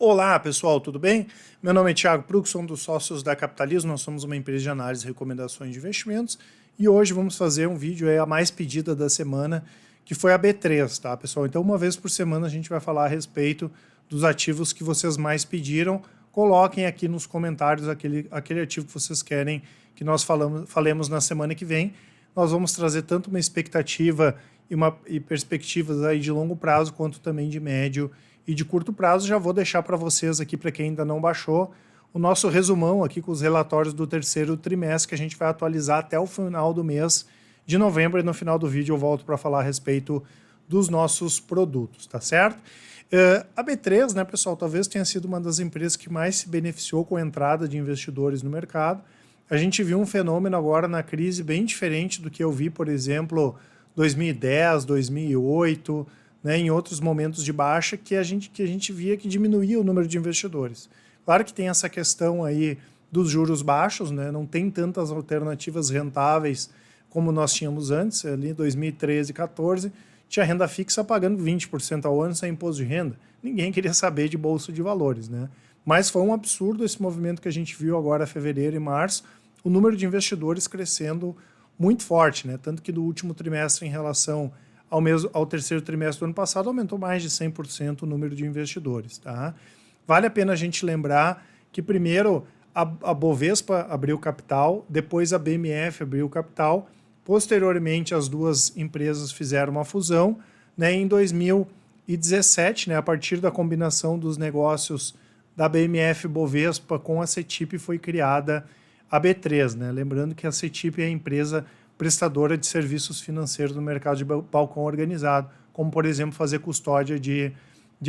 Olá pessoal, tudo bem? Meu nome é Thiago Prux, sou um dos sócios da Capitalismo, nós somos uma empresa de análise e recomendações de investimentos e hoje vamos fazer um vídeo a mais pedida da semana, que foi a B3, tá pessoal? Então uma vez por semana a gente vai falar a respeito dos ativos que vocês mais pediram. Coloquem aqui nos comentários aquele ativo que vocês querem que nós falemos na semana que vem. Nós vamos trazer tanto uma expectativa e perspectivas aí de longo prazo, quanto também de médio e de curto prazo. Já vou deixar para vocês aqui, para quem ainda não baixou, o nosso resumão aqui com os relatórios do terceiro trimestre, que a gente vai atualizar até o final do mês de novembro, e no final do vídeo eu volto para falar a respeito dos nossos produtos, tá certo? A B3, né, pessoal, talvez tenha sido uma das empresas que mais se beneficiou com a entrada de investidores no mercado. A gente viu um fenômeno agora na crise bem diferente do que eu vi, por exemplo, 2010, 2008, né, em outros momentos de baixa, que a gente via que diminuía o número de investidores. Claro que tem essa questão aí dos juros baixos, né, não tem tantas alternativas rentáveis como nós tínhamos antes, ali em 2013 e 2014, tinha renda fixa pagando 20% ao ano sem imposto de renda. Ninguém queria saber de bolsa de valores, né? Mas foi um absurdo esse movimento que a gente viu agora em fevereiro e março, o número de investidores crescendo muito forte, né? Tanto que do último trimestre em relação ao terceiro trimestre do ano passado aumentou mais de 100% o número de investidores, tá? Vale a pena a gente lembrar que primeiro a Bovespa abriu capital, depois a BMF abriu capital, posteriormente as duas empresas fizeram uma fusão, né? Em 2017, né, a partir da combinação dos negócios da BMF Bovespa com a CETIP, foi criada a B3, né? Lembrando que a CETIP é a empresa prestadora de serviços financeiros no mercado de balcão organizado, como, por exemplo, fazer custódia de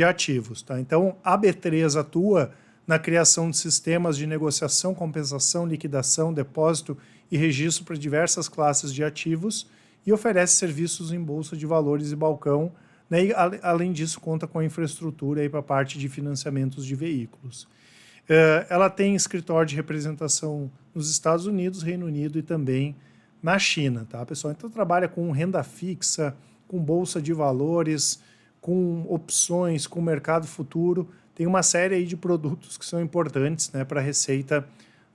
ativos, tá? Então, a B3 atua na criação de sistemas de negociação, compensação, liquidação, depósito e registro para diversas classes de ativos e oferece serviços em bolsa de valores e balcão, né? E, além disso, conta com a infraestrutura para a parte de financiamentos de veículos. Ela tem escritório de representação nos Estados Unidos, Reino Unido e também na China, tá, pessoal? Então trabalha com renda fixa, com bolsa de valores, com opções, com mercado futuro. Tem uma série aí de produtos que são importantes, né, para a receita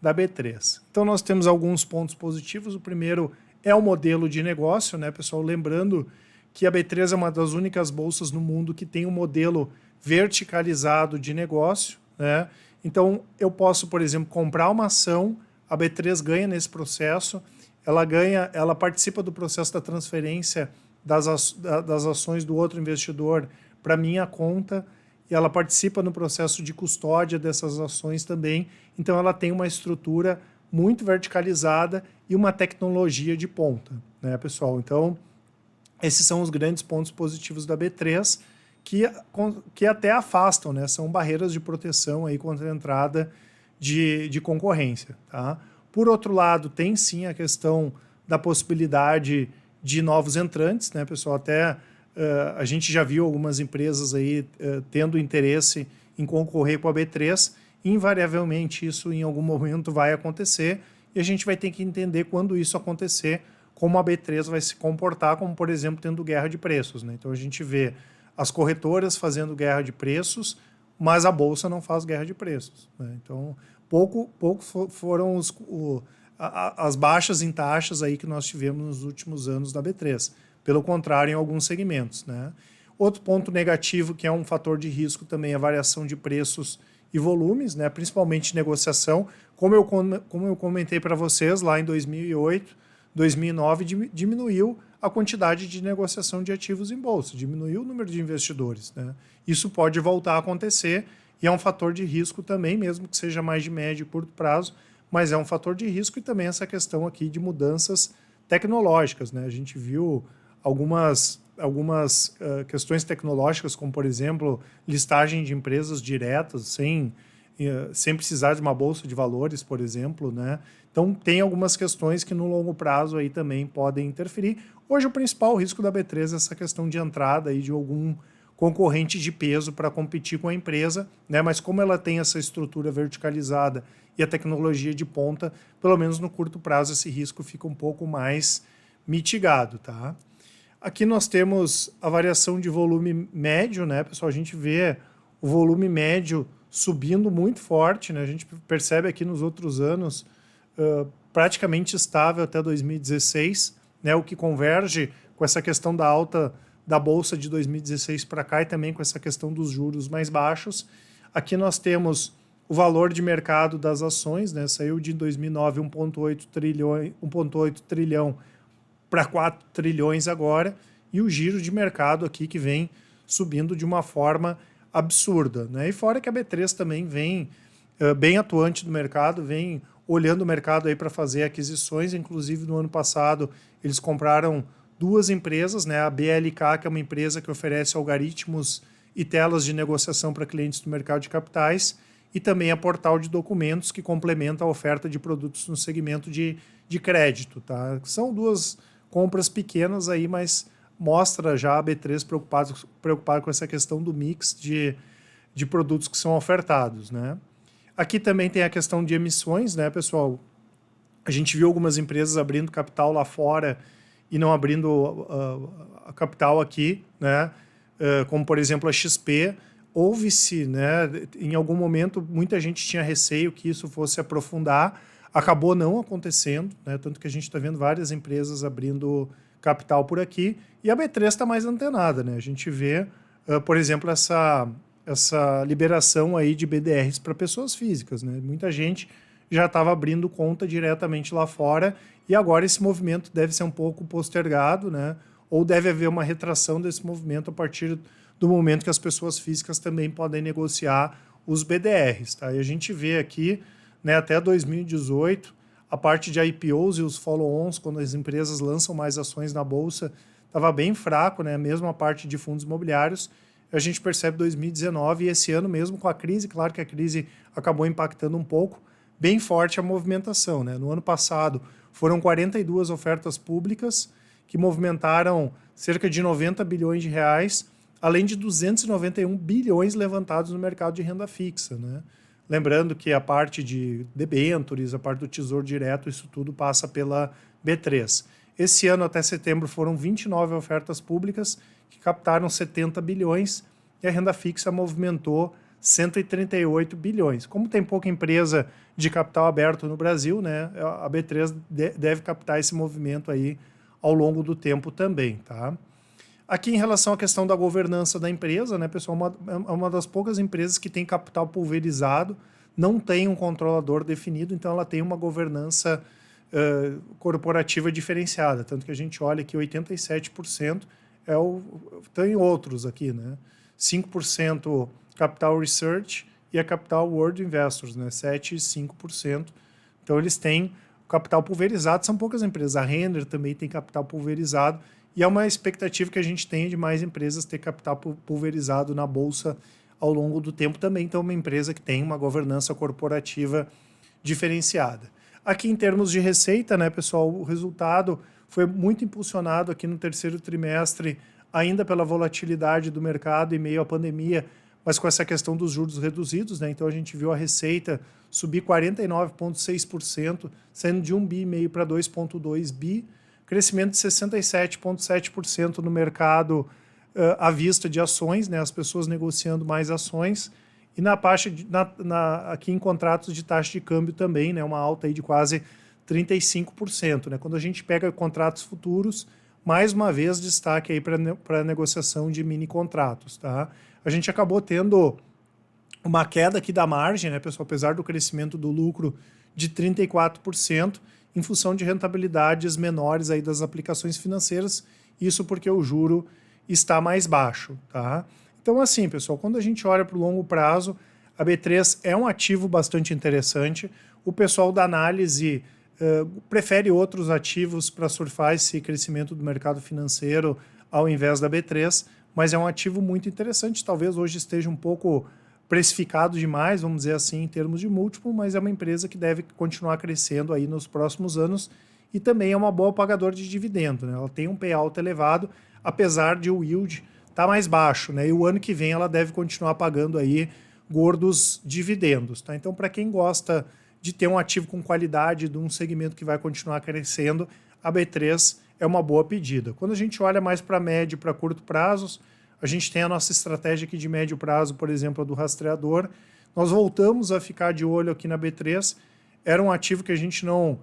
da B3. Então nós temos alguns pontos positivos. O primeiro é o modelo de negócio, né, pessoal? Lembrando que a B3 é uma das únicas bolsas no mundo que tem um modelo verticalizado de negócio, né? Então eu posso, por exemplo, comprar uma ação, a B3 ganha nesse processo. Ela participa do processo da transferência das ações do outro investidor para minha conta, e ela participa no processo de custódia dessas ações também. Então ela tem uma estrutura muito verticalizada e uma tecnologia de ponta, né, pessoal? Então esses são os grandes pontos positivos da B3, que até afastam, né? São barreiras de proteção aí contra a entrada de concorrência, tá? Por outro lado, tem sim a questão da possibilidade de novos entrantes, né, pessoal? Até a gente já viu algumas empresas aí tendo interesse em concorrer com a B3. Invariavelmente isso em algum momento vai acontecer e a gente vai ter que entender, quando isso acontecer, como a B3 vai se comportar, como, por exemplo, tendo guerra de preços, né? Então a gente vê as corretoras fazendo guerra de preços, mas a bolsa não faz guerra de preços, né? Então pouco foram as baixas em taxas aí que nós tivemos nos últimos anos da B3. Pelo contrário, em alguns segmentos, né? Outro ponto negativo, que é um fator de risco também, é a variação de preços e volumes, né? Principalmente negociação. Como eu comentei para vocês, lá em 2008, 2009, diminuiu a quantidade de negociação de ativos em bolsa, diminuiu o número de investidores, né? Isso pode voltar a acontecer e é um fator de risco também, mesmo que seja mais de médio e curto prazo, mas é um fator de risco. E também essa questão aqui de mudanças tecnológicas, né? A gente viu algumas questões tecnológicas, como, por exemplo, listagem de empresas diretas, sem precisar de uma bolsa de valores, por exemplo, né? Então, tem algumas questões que no longo prazo aí também podem interferir. Hoje, o principal risco da B3 é essa questão de entrada aí de algum concorrente de peso para competir com a empresa, né? Mas como ela tem essa estrutura verticalizada e a tecnologia de ponta, pelo menos no curto prazo esse risco fica um pouco mais mitigado, tá? Aqui nós temos a variação de volume médio, né, pessoal? A gente vê o volume médio subindo muito forte, né? A gente percebe aqui nos outros anos praticamente estável até 2016, né? O que converge com essa questão da alta da Bolsa de 2016 para cá e também com essa questão dos juros mais baixos. Aqui nós temos o valor de mercado das ações, né? Saiu de 2009 1,8 trilhão para 4 trilhões agora, e o giro de mercado aqui que vem subindo de uma forma absurda, né? E fora que a B3 também vem bem atuante no mercado, vem olhando o mercado aí para fazer aquisições. Inclusive no ano passado eles compraram 2 empresas, né? A BLK, que é uma empresa que oferece algoritmos e telas de negociação para clientes do mercado de capitais, e também a Portal de Documentos, que complementa a oferta de produtos no segmento de crédito, tá? São 2 compras pequenas aí, mas mostra já a B3 preocupado com essa questão do mix de produtos que são ofertados, né? Aqui também tem a questão de emissões, né, pessoal? A gente viu algumas empresas abrindo capital lá fora e não abrindo a capital aqui, né? Como, por exemplo, a XP. Houve-se, né, em algum momento, muita gente tinha receio que isso fosse aprofundar, acabou não acontecendo, né, tanto que a gente está vendo várias empresas abrindo capital por aqui, e a B3 está mais antenada, né? A gente vê, por exemplo, essa liberação aí de BDRs para pessoas físicas, né? Muita gente já estava abrindo conta diretamente lá fora, e agora esse movimento deve ser um pouco postergado, né? Ou deve haver uma retração desse movimento a partir do momento que as pessoas físicas também podem negociar os BDRs, tá? E a gente vê aqui, né, até 2018, a parte de IPOs e os follow-ons, quando as empresas lançam mais ações na bolsa, estava bem fraco, né? Mesmo a parte de fundos imobiliários. A gente percebe 2019 e esse ano mesmo com a crise, claro que a crise acabou impactando um pouco, bem forte a movimentação, né? No ano passado foram 42 ofertas públicas que movimentaram cerca de 90 bilhões de reais, além de 291 bilhões levantados no mercado de renda fixa, né? Lembrando que a parte de debêntures, a parte do Tesouro Direto, isso tudo passa pela B3. Esse ano, até setembro, foram 29 ofertas públicas que captaram 70 bilhões e a renda fixa movimentou 138 bilhões. Como tem pouca empresa de capital aberto no Brasil, né, a B3 deve captar esse movimento aí ao longo do tempo também, tá? Aqui, em relação à questão da governança da empresa, né, pessoal, é uma das poucas empresas que tem capital pulverizado, não tem um controlador definido, então ela tem uma governança corporativa diferenciada. Tanto que a gente olha que 87% tem outros aqui, né? 5% Capital Research e a Capital World Investors, né? 7% e 5%. Então eles têm capital pulverizado, são poucas empresas. A Renner também tem capital pulverizado, e é uma expectativa que a gente tem de mais empresas ter capital pulverizado na Bolsa ao longo do tempo também. Então, é uma empresa que tem uma governança corporativa diferenciada. Aqui, em termos de receita, né, pessoal, o resultado foi muito impulsionado aqui no terceiro trimestre, ainda pela volatilidade do mercado em meio à pandemia, mas com essa questão dos juros reduzidos, né? Então, a gente viu a receita subir 49,6%, saindo de 1,5 bi para 2,2 bi, crescimento de 67,7% no mercado à vista de ações, né, as pessoas negociando mais ações, e aqui em contratos de taxa de câmbio também, né, uma alta aí de quase 35%. Né. Quando a gente pega contratos futuros, mais uma vez destaque aí para a negociação de mini contratos. Tá? A gente acabou tendo uma queda aqui da margem, né, pessoal, apesar do crescimento do lucro de 34%, em função de rentabilidades menores aí das aplicações financeiras, isso porque o juro está mais baixo. Tá? Então, assim, pessoal, quando a gente olha para o longo prazo, a B3 é um ativo bastante interessante. O pessoal da análise prefere outros ativos para surfar esse crescimento do mercado financeiro ao invés da B3, mas é um ativo muito interessante. Talvez hoje esteja um pouco precificado demais, vamos dizer assim, em termos de múltiplo, mas é uma empresa que deve continuar crescendo aí nos próximos anos e também é uma boa pagadora de dividendo. Né? Ela tem um payout elevado, apesar de o yield estar mais baixo, né? E o ano que vem ela deve continuar pagando aí gordos dividendos. Tá? Então, para quem gosta de ter um ativo com qualidade, de um segmento que vai continuar crescendo, a B3 é uma boa pedida. Quando a gente olha mais para médio e para curto prazos, a gente tem a nossa estratégia aqui de médio prazo, por exemplo, a do rastreador. nós voltamos a ficar de olho aqui na B3. Era um ativo que a gente não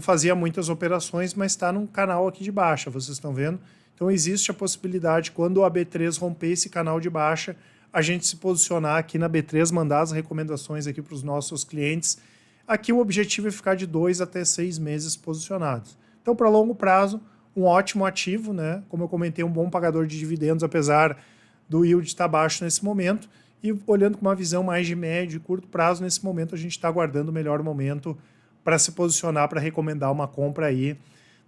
fazia muitas operações, mas está num canal aqui de baixa, vocês estão vendo? Então existe a possibilidade, quando a B3 romper esse canal de baixa, a gente se posicionar aqui na B3, mandar as recomendações aqui para os nossos clientes. Aqui o objetivo é ficar de 2 até 6 meses posicionados. Então, para longo prazo, um ótimo ativo, né? Como eu comentei, um bom pagador de dividendos, apesar do yield estar baixo nesse momento. E olhando com uma visão mais de médio e curto prazo, nesse momento a gente está aguardando o melhor momento para se posicionar, para recomendar uma compra aí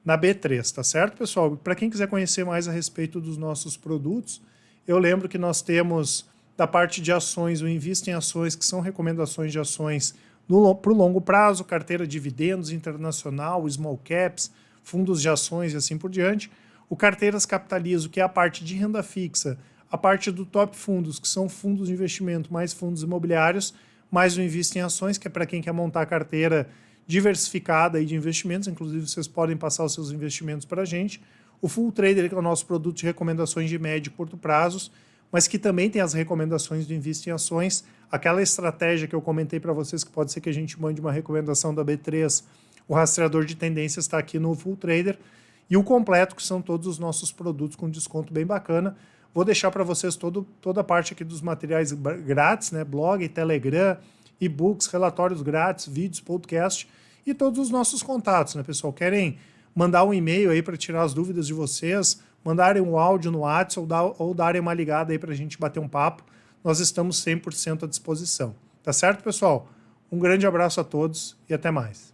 na B3, tá certo, pessoal? Para quem quiser conhecer mais a respeito dos nossos produtos, eu lembro que nós temos, da parte de ações, o Invista em Ações, que são recomendações de ações para o longo prazo, carteira de dividendos internacional, small caps, fundos de ações e assim por diante. O Carteiras Capitalizo, que é a parte de renda fixa, a parte do top fundos, que são fundos de investimento mais fundos imobiliários, mais o Invista em Ações, que é para quem quer montar a carteira diversificada aí de investimentos, inclusive vocês podem passar os seus investimentos para a gente. O Full Trader, que é o nosso produto de recomendações de médio e curto prazos, mas que também tem as recomendações do Invista em Ações, aquela estratégia que eu comentei para vocês, que pode ser que a gente mande uma recomendação da B3, o rastreador de tendências está aqui no Full Trader, e o completo, que são todos os nossos produtos com desconto bem bacana. Vou deixar para vocês toda a parte aqui dos materiais grátis, né? Blog, Telegram, e-books, relatórios grátis, vídeos, podcast e todos os nossos contatos, né, pessoal? Querem mandar um e-mail aí para tirar as dúvidas de vocês, mandarem um áudio no WhatsApp ou darem uma ligada aí para a gente bater um papo, nós estamos 100% à disposição. Tá certo, pessoal? Um grande abraço a todos e até mais.